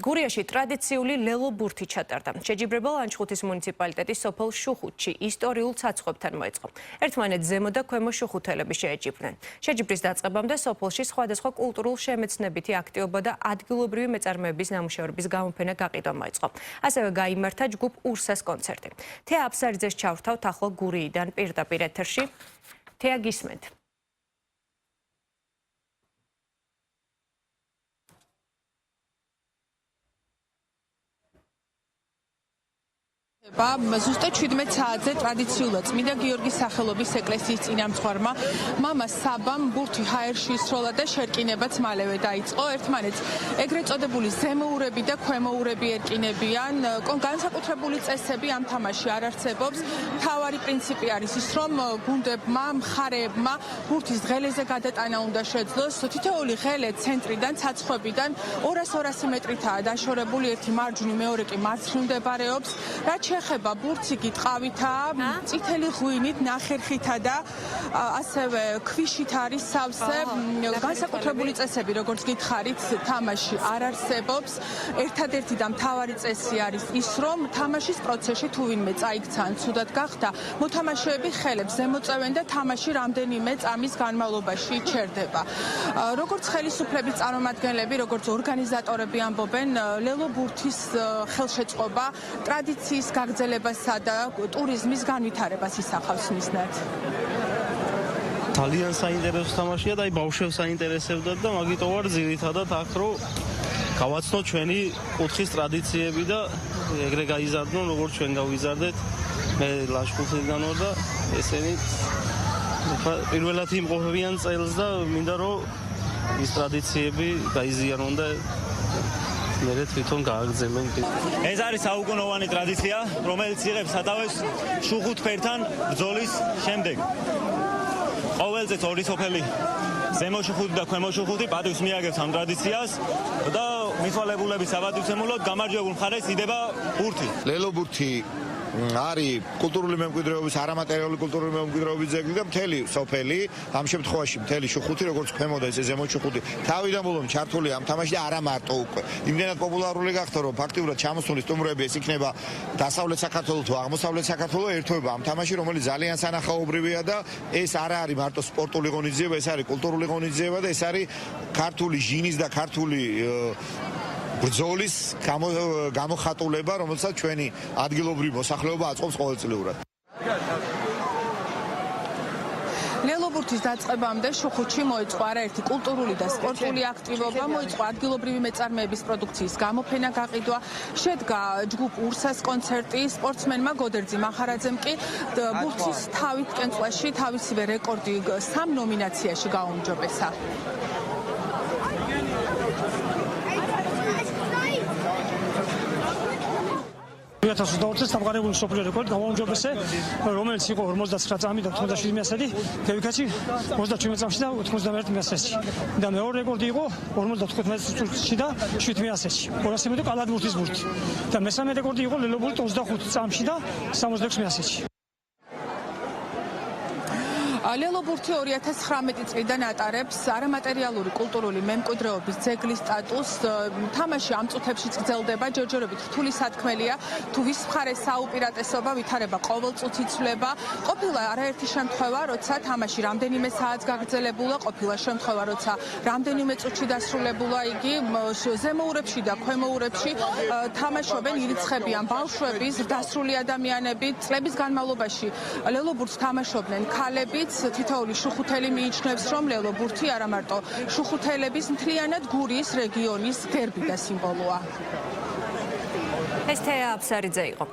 გურიაში ტრადიციული ლელო ბურთი ჩატარდა. შეჯიბრება ლანჩხუთის მუნიციპალიტეტის სოფელ შუხუთში ისტორიულ ცაცხვებთან მოეწყო. ერთმანეთს ზემო და ქვემო შუხუთელები შეეჯიბრნენ. შეჯიბრის დაწყებამდე სოფელში სხვადასხვა კულტურულ შემეცნებითი აქტივობა და ადგილობრივი მეწარმეების ნამუშევრების გამოფენა გაყიდვა მოეწყო. ასევე გაიმართა ჯგუფ ურსას კონცერტი. თეა აფსარიძეს ჩავრთავთ ახლა გურიიდან პირდაპირ ეთერში. თეა, გისმენთ. ზუსტად 17 საათზე ტრადიციულად წმინდა გიორგის სახელობის ეკლესიის წინამძღვარმა მამა საბამ ბურთი ჰაერში ისროლა და შერკინებაც მალევე დაიწყო. ერთმანეთს ეგრეთ წოდებული ზემოურები და ქვემოურები ერკინებიან. განსაკუთრებული წესები ამ თამაში არ არსებობს. მთავარი პრინციპი არის ის, რომ გუნდებმა, მხარეებმა ბურთის ღელეზე გადატანა უნდა შეძლოს. თითოეული ღელე ცენტრიდან, ცაცხვებიდან 200 მეტრითაა დაშორებული, ერთი მარჯვნივ, მეორე კი მარცხნივ მდებარეობს. რაც ეხება ბურთს, იგი ტყავითაა, წითელი ღვინით, ნახერხითა და ასევე ქვიშით არის სავსე. განსაკუთრებული წესები, როგორც გითხარით, თამაში არ არსებობს. ერთადერთი და მთავარი წესი არის ის, რომ თამაშის პროცესში თუ ვინმე წაიქცა ან ცუდად გახდა, მოთამაშეები ხელებს ზემოწევენ და თამაში რამდენიმე წამის განმავლობაში ჩერდება. როგორც ხელისუფლების წარმომადგენლები, როგორც ორგანიზატორები ამბობენ, ლელო ბურთის ხელშეწყობა ტრადიციის გაგრძელებასა და ტურიზმის განვითარებას ისახავს მიზნად. ძალიან საინტერესო თამაშია და ბავშვებს საინტერესებდათ და მაგიტო ვარ ძირითადად აქ რომ გავაცნოთ ჩვენი კუთხის ტრადიციები და ეგრე გაიზარდნო როგორც ჩვენ გავიზარდეთ. მე ლანჩხუთიდან ვარ და ესენი პირველად იმყოფებიან წელს და მინდა რომ ის ტრადიციები გაიზიარონ და მერე თვითონ გააგრძელონ. ეს არის საუკუნოვანი ტრადიცია, რომელიც იღებს სათავეს შუხუთფერთან ბრძოლის შემდეგ. ყოველ წელს ორი სოფელი, ზემო შუხუთი და ქვემო შუხუთი პატივს მიაგებს ამ ტრადიციას და მიცვალებულების საპატივცემულოდ გამარჯვებულ მხარეს იდება ბურთი. ლელო ბურთი არის კულტურული მემკვიდრეობის, არამატერიალური კულტურული მემკვიდრეობის ძეგლი და მთელი სოფელი, ამ შემთხვევაში მთელი შუხუთი, როგორც ქვემო და ესე ზემო შუხუთი, თავიდან ბოლომდე ჩართულია ამ თამაშში და არა მარტო უკვე. იმდენად პოპულარული გახდა, რომ ფაქტიურად ჩამოსული სტუმრები ეს იქნება დასავლეთ საქართველოს თუ აღმოსავლეთ საქართველოს ერთვება ამ თამაში, რომელიც ძალიან სანახაობრივია და ეს არ არის მარტო სპორტული ღონისძიება, ეს არის კულტურული ღონისძიება და ეს არის ქართული ჟინის და ქართული ბრძოლის გამოხატულება, რომელსაც ჩვენი ადგილობრივი მოსახლეობა აწყობს ყოველწლიურად. ლელო ბურთის დაწყებამდე შუხუთში მოეწყო არაერთი კულტურული და სპორტული აქტივობა, მოეწყო ადგილობრივი მეწარმეების პროდუქციის გამოფენა გაყიდვა, შედგა ჯგუფ ურსას კონცერტი, სპორტსმენმა გოდერძი მახარაძემ კი ბურთის თავით კენწვაში თავისივე რეკორდი 3 ნომინაციაში გააუმჯობესა. 2020 წელს დამყარებული მსოფლიო რეკორდი გამოამჯობესე, რომელიც იყო 59 წამი და 87 მიასეთი, გევიქაცი 37 წამში და 91 მიასეთი. და მეორე რეკორდი იყო 55 წუთში და 7 მიასეთი. 200 მეტრი კალათბურთის ბურთი. და მესამე რეკორდი იყო ლელო ბურთი 25 წამში და 66 მიასეთი. ლელო ბურთი 2019 წლიდან ატარებს არამატერიალური კულტურული მემკვიდრეობის ძეგლის სტატუსს. თამაში ამ წუთებშიც გრძელდება, ჯერჯერობით რთული სათქმელია, თუ ვის მხარეს საუპირატესობა ვითარება ყოველწუთს იცვლება. ყოფილა არაერთი შემთხვევა, როცა თამაში რამდენიმე საათს გაგრძელებულა, ყოფილა შემთხვევა, როცა რამდენიმე წუთში დასრულებულა იგი. ზემოურებში და ქვემოურებში თამაშობენ ირიცხებიან ბავშვები, ზრდასრული ადამიანები. წლების განმავლობაში ლელო ბურთს თამაშობდნენ ქალებიც. თითოეული შუხუთელი მიიჩნევს, რომ ლელო ბურთი არა მარტო შუხუთელების, მთლიანად გურიის რეგიონის გერბი და სიმბოლოა. ეს თეა აფსარიძე იყო.